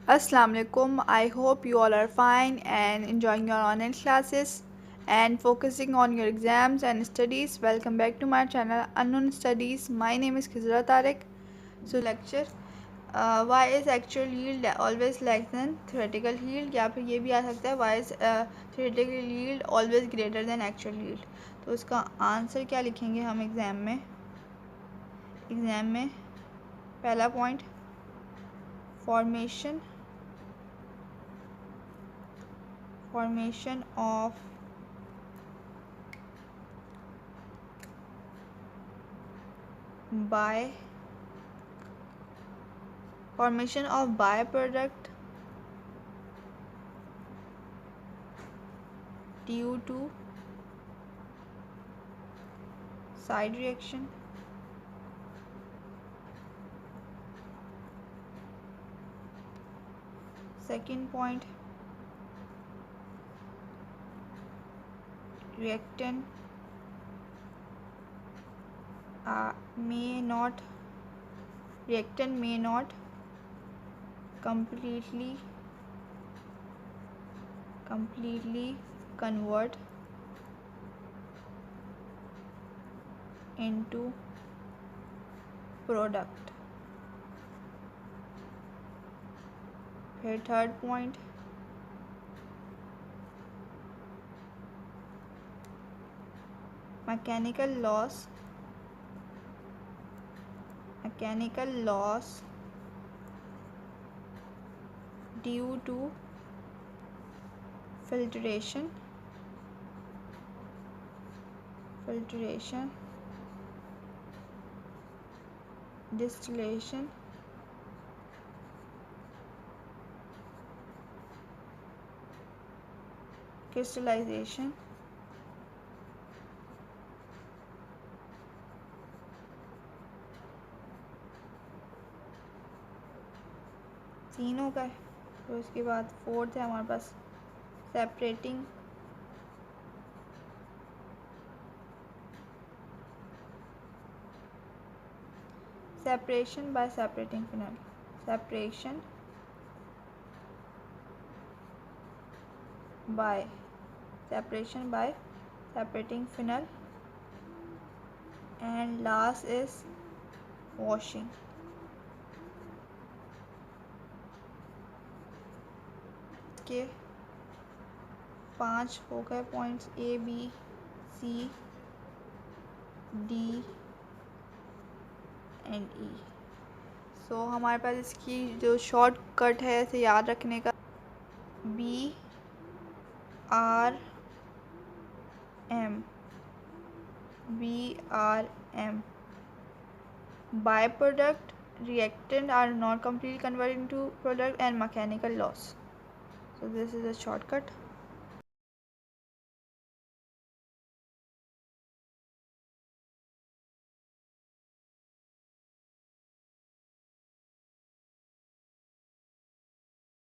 Assalamu alaikum. I hope you all are fine and enjoying your online classes and focusing on your exams and studies. Welcome back to my channel Unknown Studies. My name is Khizra Tariq. So lecture why is actual yield always less than theoretical yield, या फिर ये भी आ सकता है why is theoretical yield always greater than actual yield। तो उसका answer क्या लिखेंगे हम एग्ज़ाम में पहला point formation of byproduct due to side reaction, second point reactant may not completely convert into product। फिर third point mechanical loss due to filtration, distillation, crystallization, तीनों का है। तो उसके बाद फोर्थ है हमारे पास separation by separating phenol, separation by separating phenol, and last is washing। के 5 हो गए points A B C D and E। सो हमारे पास इसकी जो शॉर्टकट है इसे याद रखने का BRM byproduct, reactant are not completely converted into product, and mechanical loss। So this is a shortcut।